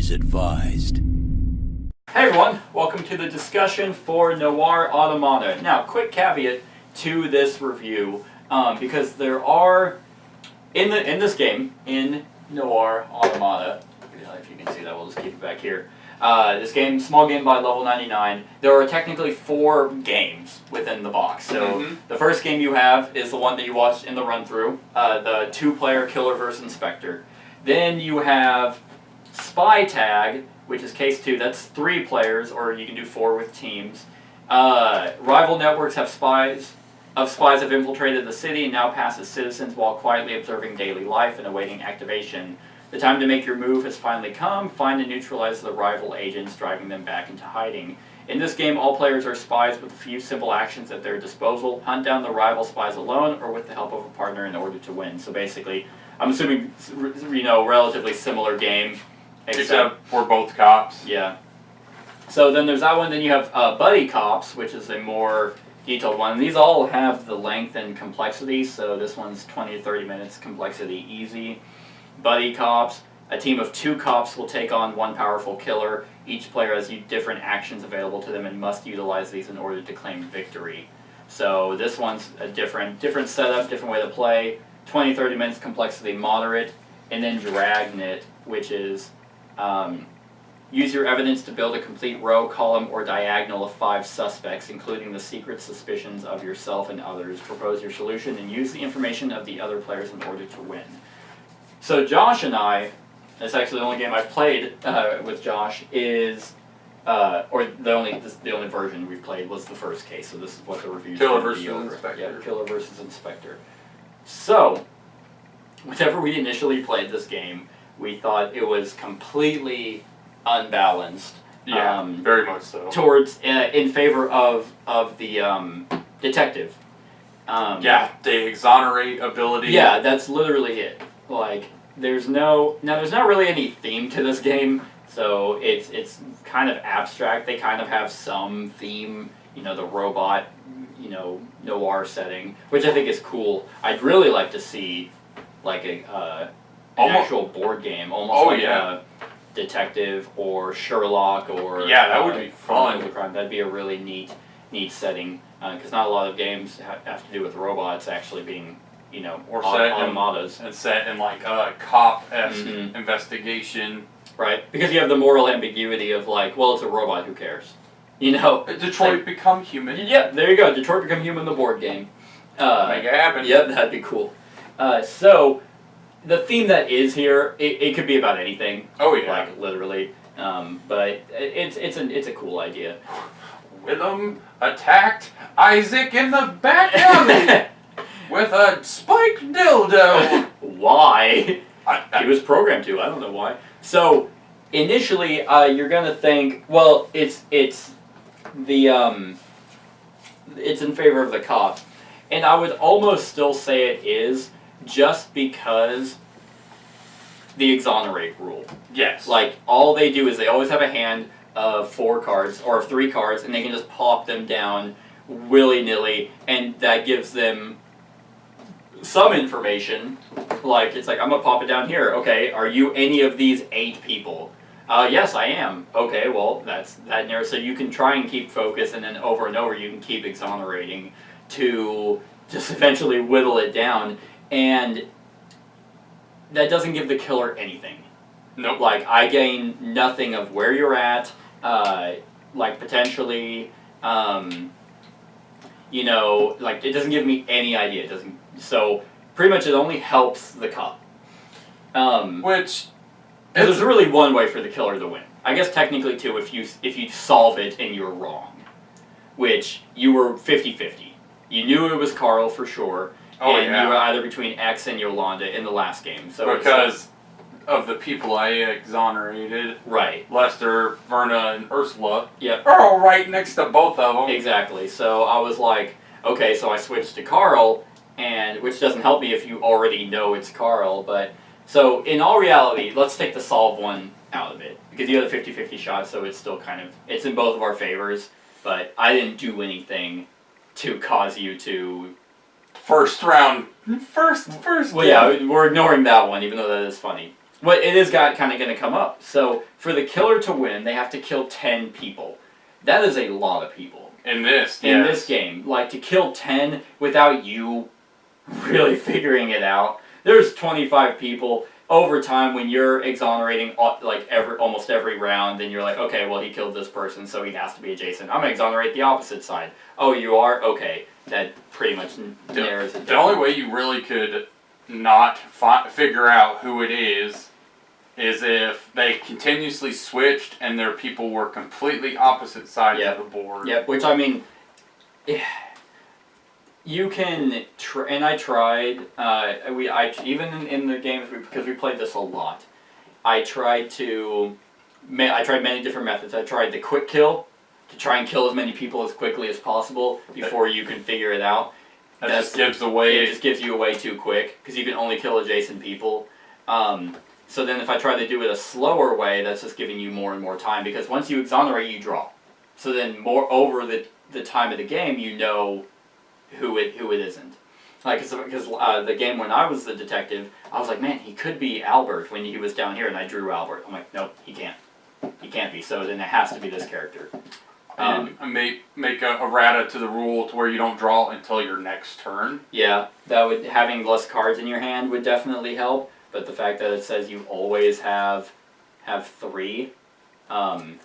is advised. Hey everyone, welcome to the discussion for Noir Automata. Now, quick caveat to this review, because there are, in this game, in Noir Automata, if you can see that, we'll just keep it back here. This game, small game by level 99, there are technically 4 games within the box. So the first game you have is the one that you watched in the run-through, the 2-player Killer vs. Inspector. Then you have Spy Tag, which is case 2, that's 3 players, or you can do 4 with teams. Rival networks have spies have infiltrated the city and now pass as citizens while quietly observing daily life and awaiting activation. The time to make your move has finally come. Find and neutralize the rival agents, driving them back into hiding. In this game, all players are spies with a few simple actions at their disposal. Hunt down the rival spies alone or with the help of a partner in order to win. So basically, I'm assuming, relatively similar game. Except we're both cops. Yeah. So then there's that one. Then you have Buddy Cops, which is a more detailed one. And these all have the length and complexity. So this one's 20 to 30 minutes, complexity easy. Buddy Cops. A team of 2 cops will take on 1 powerful killer. Each player has different actions available to them and must utilize these in order to claim victory. So this one's a different setup, different way to play. 20-30 minutes, complexity moderate. And then Dragnet, which is use your evidence to build a complete row, column, or diagonal of 5 suspects, including the secret suspicions of yourself and others. Propose your solution and use the information of the other players in order to win. So Josh and I, it's actually the only game I've played with Josh, is, or the only version we've played was the first case, so this is what the review is Killer going to be versus over. Inspector. Yeah, Killer versus Inspector. So, whenever we initially played this game, we thought it was completely unbalanced. Yeah, very much so. Towards, in favor of the detective. Yeah, the exonerate ability. Yeah, that's literally it. Like, there's not really any theme to this game, so it's kind of abstract. They kind of have some theme, the robot, noir setting, which I think is cool. I'd really like to see, like, an actual board game, almost a detective or Sherlock or that would be fun. Crime. That'd be a really neat setting, because not a lot of games have to do with robots actually being, or set automatas. And set in like a cop-esque investigation. Right, because you have the moral ambiguity of like, well, it's a robot, who cares? Detroit Become Human. Yeah, there you go. Detroit Become Human, the board game. Make it happen. Yep, that'd be cool. So, the theme that is here, it could be about anything. Oh yeah. Like, literally. But it's a cool idea. Willem attacked Isaac in the back alley with a spiked dildo. Why? He was programmed to. I don't know why. So, initially, you're gonna think, well, it's in favor of the cop, and I would almost still say it is, just because the exonerate rule. Yes. Like, all they do is they always have a hand of 4 cards, or 3 cards, and they can just pop them down willy-nilly, and that gives them some information. Like, it's like, I'm gonna pop it down here. Okay, are you any of these 8 people? Yes, I am. Okay, well, that narrows. So you can try and keep focus, and then over and over you can keep exonerating to just eventually whittle it down. And that doesn't give the killer anything. Nope. Like, I gain nothing of where you're at, like, potentially, like, it doesn't give me any idea. It doesn't, so, pretty much it only helps the cop. Which, there's really one way for the killer to win. I guess technically 2 if you solve it and you're wrong. Which, you were 50-50. You knew it was Carl for sure. And you were either between X and Yolanda in the last game. So because of the people I exonerated. Right. Lester, Verna, and Ursula. Yep. Are all right next to both of them. Exactly. So I was like, okay, so I switched to Carl, and which doesn't help me if you already know it's Carl, but so in all reality, let's take the solve one out of it, because you had a 50-50 shot, so it's still kind of, it's in both of our favors, but I didn't do anything to cause you to First round. First. Well, yeah, we're ignoring that one, even though that is funny. Well, it is kind of going to come up. So for the killer to win, they have to kill 10 people. That is a lot of people. In this, in this game. Like, to kill 10 without you really figuring it out. There's 25 people. Over time, when you're exonerating like almost every round, then you're like, okay, well, he killed this person, so he has to be adjacent. I'm going to exonerate the opposite side. Oh, you are? Okay. That pretty much narrows it down. The only way you really could not figure out who it is if they continuously switched and their people were completely opposite sides of the board. Yep, which, I mean, you can, and I tried, even in the games, because we played this a lot, I tried many different methods. I tried the quick kill, to try and kill as many people as quickly as possible before you can figure it out. That just gives away. It just gives you away too quick, because you can only kill adjacent people. So then if I try to do it a slower way, that's just giving you more and more time, because once you exonerate, you draw. So then more over the time of the game, you know who it isn't. Like, because the game when I was the detective, I was like, man, he could be Albert when he was down here, and I drew Albert. I'm like, nope, he can't. He can't be, so then it has to be this character. And make a errata to the rule to where you don't draw until your next turn. Yeah, having less cards in your hand would definitely help. But the fact that it says you always have 3, and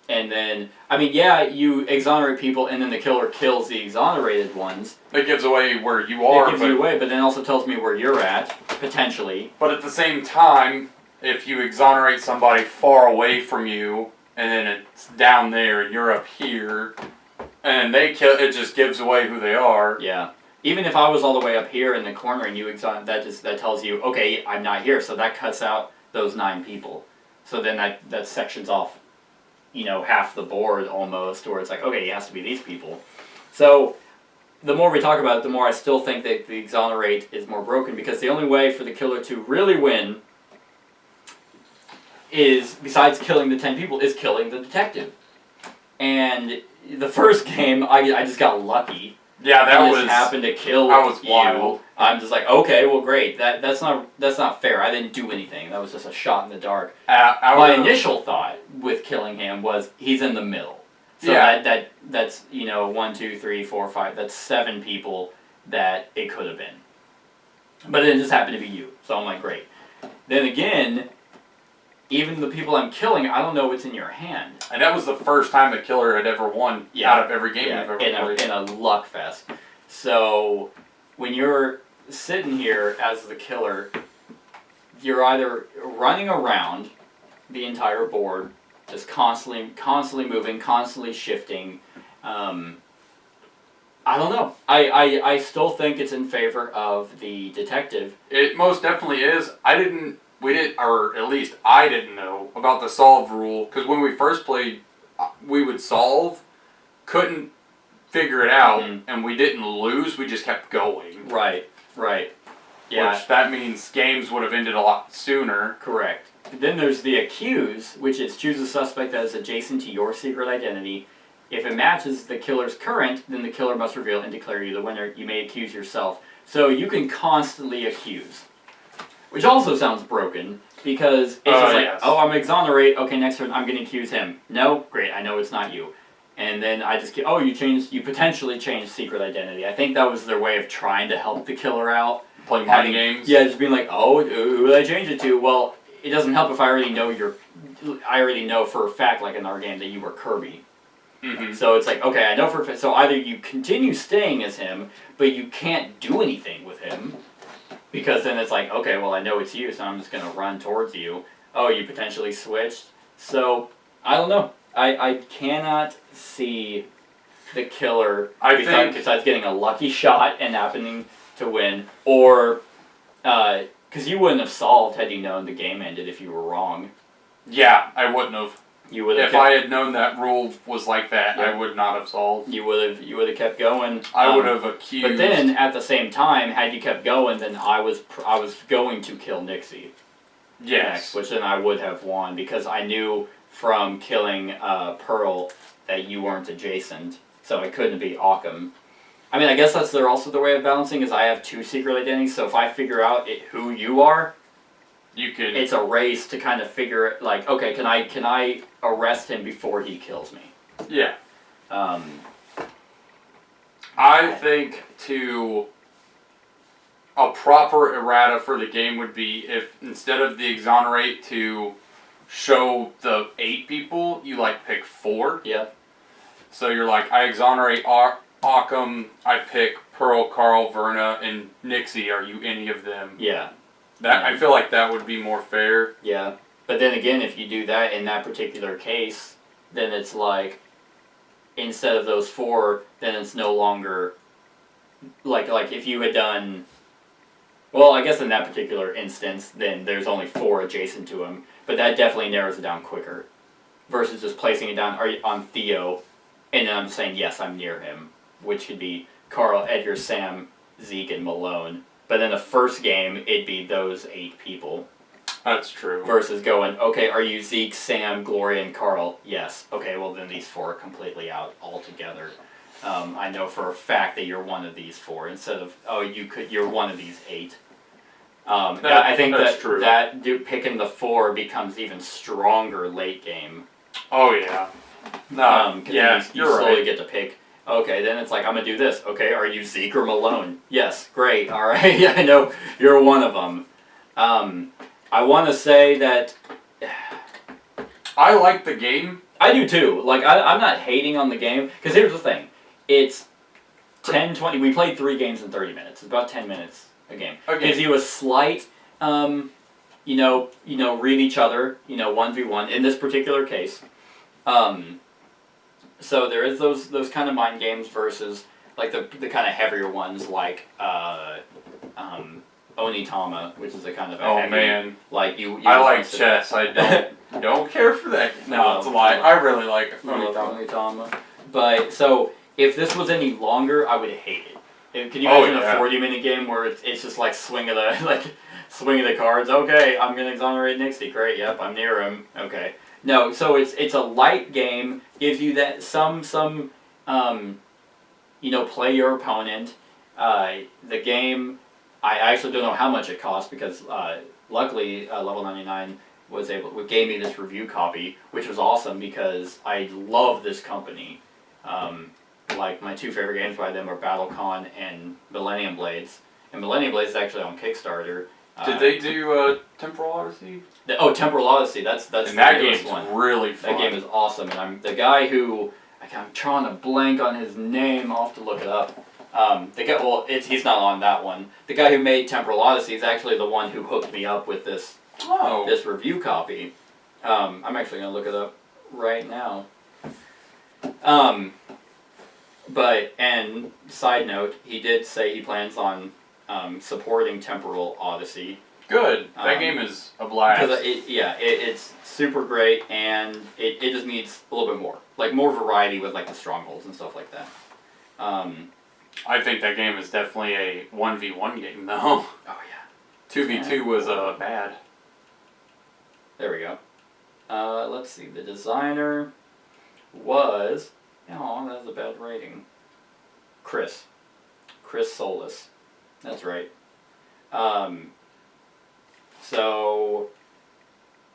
then, I mean, yeah, you exonerate people, and then the killer kills the exonerated ones. It gives away where you are. It gives you away, but then also tells me where you're at, potentially. But at the same time, if you exonerate somebody far away from you, and then it's down there, and you're up here, and they kill, it just gives away who they are. Yeah. Even if I was all the way up here in the corner and you exonerate, that tells you, okay, I'm not here, so that cuts out those 9 people. So then that sections off, half the board almost, where it's like, okay, it has to be these people. So the more we talk about it, the more I still think that the exonerate is more broken, because the only way for the killer to really win is, besides killing the 10 people, is killing the detective. And the first game, I just got lucky. Yeah, that was happened to kill you. Wild. I'm just like, okay, well, great. That's not fair. I didn't do anything. That was just a shot in the dark. My initial thought with killing him was he's in the middle. So that's 1, 2, 3, 4, 5. That's 7 people that it could have been. But it just happened to be you. So I'm like, great. Then again, even the people I'm killing, I don't know what's in your hand. And that was the first time the killer had ever won out of every game we've ever played. In a luck fest. So when you're sitting here as the killer, you're either running around the entire board, just constantly moving, constantly shifting. I don't know. I still think it's in favor of the detective. It most definitely is. Or at least I didn't know about the solve rule, because when we first played, we would solve, couldn't figure it out, and we didn't lose, we just kept going. Right. Yeah. Which that means games would have ended a lot sooner. Correct. Then there's the accuse, which is choose a suspect that is adjacent to your secret identity. If it matches the killer's current, then the killer must reveal and declare you the winner. You may accuse yourself. So you can constantly accuse. Which also sounds broken, because it's just like, oh, I'm exonerate, okay, next turn I'm going to accuse him. No? Great, I know it's not you. And then I just get, you potentially changed secret identity. I think that was their way of trying to help the killer out. Playing mind games? Yeah, just being like, oh, who did I change it to? Well, it doesn't help if I already know for a fact, like in our game, that you were Kirby. Mm-hmm. So it's like, okay, I know for a fact, so either you continue staying as him, but you can't do anything with him, because then it's like, okay, well, I know it's you, so I'm just going to run towards you. Oh, you potentially switched. So, I don't know. I cannot see the killer, besides getting a lucky shot and happening to win, or, because you wouldn't have solved had you known the game ended if you were wrong. Yeah, I wouldn't have. If I had known that rule was like that, I would not have solved. You would have kept going. I would have accused. But then, at the same time, had you kept going, then I was going to kill Nixie. Yes. Next, which then I would have won, because I knew from killing Pearl that you weren't adjacent, so it couldn't be Occam. I mean, I guess also the way of balancing is I have 2 secret identities, so if I figure out who you are, you can. It's a race to kind of figure it, like, okay, can I arrest him before he kills me? Yeah. I think a proper errata for the game would be if instead of the exonerate to show the 8 people, you like pick 4. Yeah. So you're like, I exonerate Occam, I pick Pearl, Carl, Verna, and Nixie. Are you any of them? Yeah. I feel like that would be more fair. Yeah. But then again, if you do that in that particular case, then it's like, instead of those 4, then it's no longer, like if you had done, well, I guess in that particular instance, then there's only 4 adjacent to him, but that definitely narrows it down quicker, versus just placing it down on Theo, and then I'm saying, yes, I'm near him, which could be Carl, Edgar, Sam, Zeke, and Malone. But then the first game, it'd be those 8 people. That's true. Versus going, okay, are you Zeke, Sam, Gloria, and Carl? Yes. Okay, well then these 4 are completely out altogether. I know for a fact that you're one of these 4 instead of, oh, you're one of these 8. I think that's true. Picking the 4 becomes even stronger late game. Oh yeah. No. Yeah, you slowly get to pick. Okay, then it's like, I'm gonna do this. Okay, are you Zeke or Malone? Yes, great. All right, yeah, I know you're one of them. I want to say that I like the game. I do too. Like, I'm not hating on the game, because here's the thing. It's 10, 20, we played 3 games in 30 minutes. It's about 10 minutes a game. Okay. Gives you a slight, read each other, 1v1 in this particular case. So there is those kind of mind games versus, like, the kind of heavier ones, like, Onitama, which is a kind of a heavy, man, like you I like chess. I don't care for that. No, it's a lie. I really like Onitama. But so if this was any longer, I would hate it. Can you imagine a 40-minute game where it's just like swing of the cards? Okay, I'm gonna exonerate Nixie. Great. Yep, I'm near him. Okay. No, so it's a light game. Gives you that some play your opponent. The game. I actually don't know how much it costs because luckily Level 99 gave me this review copy, which was awesome because I love this company. Like, my 2 favorite games by them are BattleCon and Millennium Blades. And Millennium Blades is actually on Kickstarter. Did they do Temporal Odyssey? Temporal Odyssey. That's and the that game's one. Really fun. That game is awesome, and I'm the guy who I'm trying to blank on his name. I'll have to look it up. He's not on that one. The guy who made Temporal Odyssey is actually the one who hooked me up with this review copy. I'm actually gonna look it up right now. And side note, he did say he plans on supporting Temporal Odyssey. Good. That game is a blast. It's super great, and it just needs a little bit more, like more variety with like the strongholds and stuff like that. I think that game is definitely a 1v1 game, though. Oh, yeah. 2v2 was bad. There we go. Let's see. The designer was... Oh, that's a bad rating. Chris Solis. That's right. Well,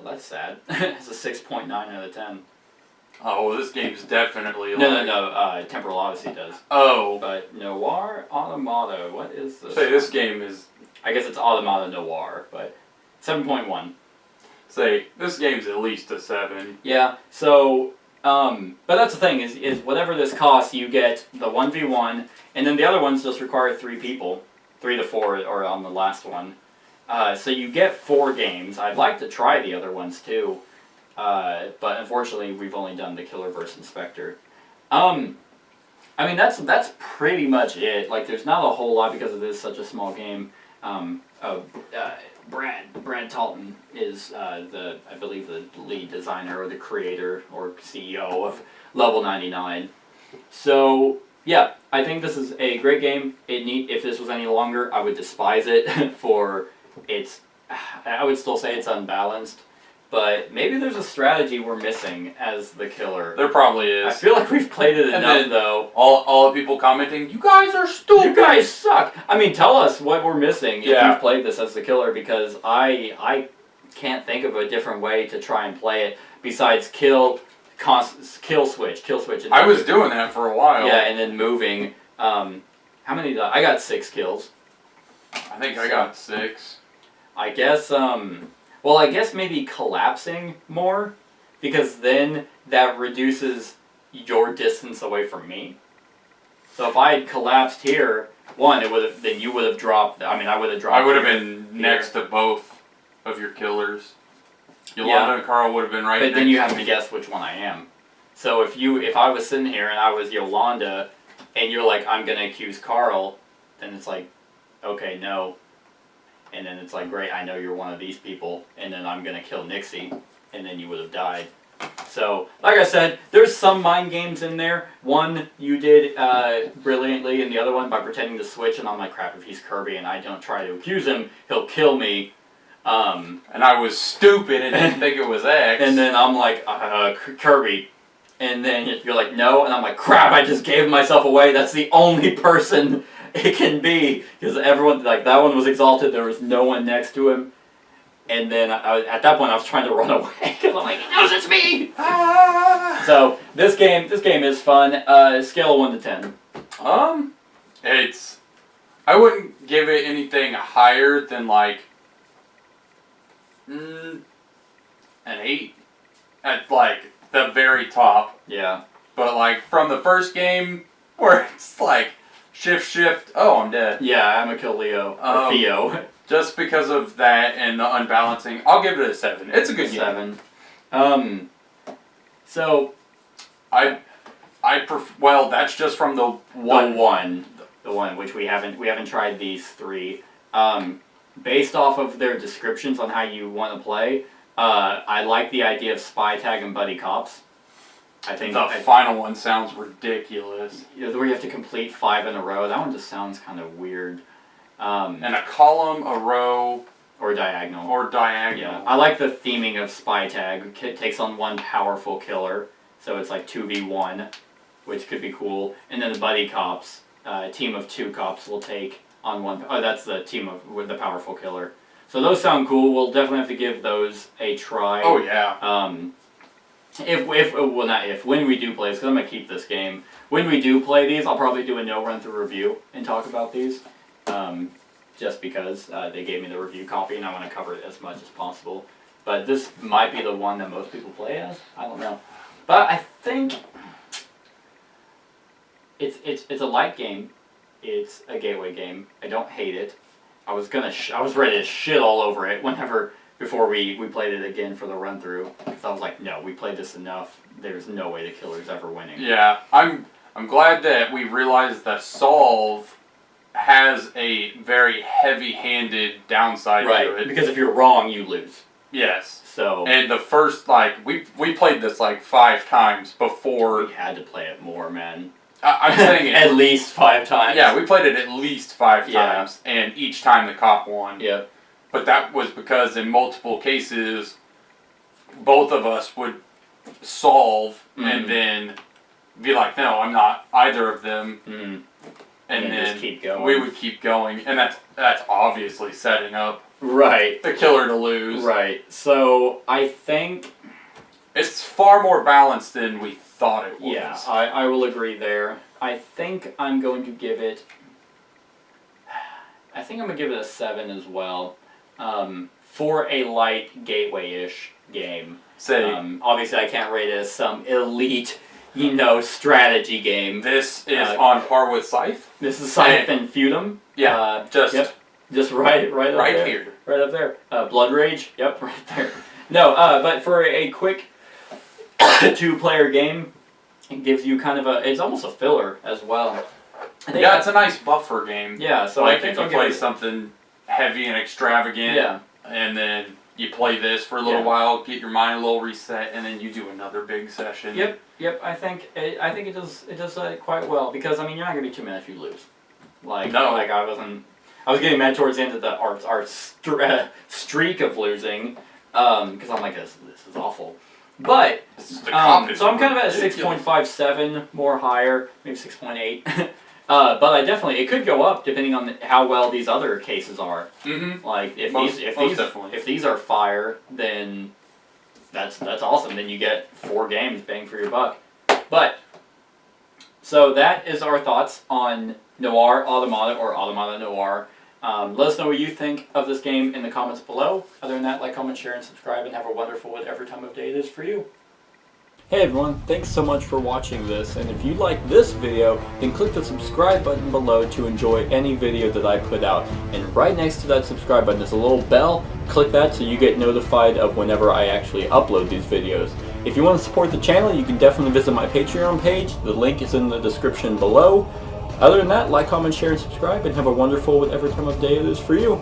that's sad. It's a 6.9 out of 10. Oh, this game's definitely... No. Temporal Odyssey does. Oh. But Noir Automata, what is this? Say, this game is... I guess it's Automata Noir, but 7.1. Say, this game's at least a 7. Yeah, so... but that's the thing, is whatever this costs, you get the 1v1, and then the other ones just require 3 people. 3 to 4, or on the last one. So you get 4 games. I'd like to try the other ones too. But unfortunately, we've only done the Killer vs. Inspector. That's pretty much it. Like, there's not a whole lot because it is such a small game. Brad Talton is I believe the lead designer or the creator or CEO of Level 99. So yeah, I think this is a great game. If this was any longer, I would despise it for its. I would still say it's unbalanced. But maybe there's a strategy we're missing as the killer. There probably is. I feel like we've played it enough, though. All the people commenting, you guys are stupid! You guys suck! I mean, tell us what we're missing if we've played this as the killer, because I can't think of a different way to try and play it besides kill switch. And I was doing that for a while. Yeah, and then moving. How many? I got 6 kills. I think I got 6. I guess. Well, I guess maybe collapsing more, because then that reduces your distance away from me. So if I had collapsed here, then you would have dropped. I mean, I would have dropped. I would have been next to both of your killers. Yolanda and Carl would have been right. But then you have to guess which one I am. So if I was sitting here and I was Yolanda, and you're like, I'm gonna accuse Carl, then it's like, okay, no. And then it's like, great, I know you're one of these people, and then I'm gonna kill Nixie, and then you would have died. So, like I said, there's some mind games in there. One you did brilliantly, and the other one by pretending to switch, and I'm like, crap, if he's Kirby and I don't try to accuse him, he'll kill me. And I was stupid and didn't think it was X. And then I'm like, Kirby. And then you're like, no, and I'm like, crap, I just gave myself away. That's the only person it can be. Because everyone, like, that one was exalted, there was no one next to him. And then at that point I was trying to run away because I'm like, he knows it's me! Ah! So this game is fun. Scale of 1 to 10. I wouldn't give it anything higher than like an 8 at like the very top. Yeah. But like from the first game where it's like shift, oh, I'm dead. Yeah, I'm gonna kill Leo or Theo. Just because of that and the unbalancing, I'll give it a 7. It's a good 7. game. So well, that's just from the one. The one which we haven't tried these 3. Based off of their descriptions on how you want to play, I like the idea of spy tag and buddy cops. I think the final one sounds ridiculous. Where you have to complete 5 in a row. That one just sounds kind of weird. And a column, a row, or diagonal. Yeah, I like the theming of spy tag. It takes on one powerful killer, so it's like 2v1, which could be cool. And then the buddy cops, a team of 2 cops will take on one. Oh, that's the team with the powerful killer. So those sound cool. We'll definitely have to give those a try. Oh yeah. When we do play this, because I'm gonna keep this game. When we do play these, I'll probably do a no run through review and talk about these. Just because they gave me the review copy and I want to cover it as much as possible. But this might be the one that most people play as. I don't know. But I think it's a light game. It's a gateway game. I don't hate it. I was ready to shit all over it before we played it again for the run through. Because I was like, no, we played this enough. There's no way the killer's ever winning. Yeah, I'm glad that we realized that Solve has a very heavy-handed downside to it. Because if you're wrong, you lose. Yes. So. And the first, we played this 5 times before. We had to play it more, man. I'm saying it. At least 5 times. Yeah, we played it at least 5 times, and each time the cop won. Yep. But that was because in multiple cases, both of us would solve and then be like, no, I'm not either of them. Mm. And then just keep going. We would keep going, and that's obviously setting up the killer to lose. Right. So I think it's far more balanced than we thought it was. Yeah, I will agree there. I think I'm going to give it. I think I'm gonna give it a 7 as well, for a light gateway-ish game. Obviously, I can't rate it as some elite, strategy game. This is on par with Scythe. This is Scythe and Feudum. Yeah, just right up there. Here. Right up there. Blood Rage. Yep, right there. No, but for a quick 2-player game, it gives you kind of it's almost a filler as well. It's a nice buffer game. Yeah, so I think if you play something heavy and extravagant, and then you play this for a little while, get your mind a little reset, and then you do another big session. Yep. I think it does quite well because you're not gonna be too mad if you lose. I was getting mad towards the end of our streak of losing because I'm like this is awful. But so I'm kind of at 6.57, more higher, maybe 6.8. But I definitely, it could go up depending on how well these other cases are. Mm-hmm. Like if Most definitely. if these are fire, then that's awesome. Then you get 4 games, bang for your buck. But so that is our thoughts on Noir Automata or Automata Noir. Let us know what you think of this game in the comments below. Other than that, like, comment, share, and subscribe, and have a wonderful whatever time of day it is for you. Hey everyone, thanks so much for watching this, and if you like this video, then click the subscribe button below to enjoy any video that I put out. And right next to that subscribe button is a little bell. Click that so you get notified of whenever I actually upload these videos. If you want to support the channel, you can definitely visit my Patreon page. The link is in the description below. Other than that, like, comment, share, and subscribe, and have a wonderful whatever time of day it is for you.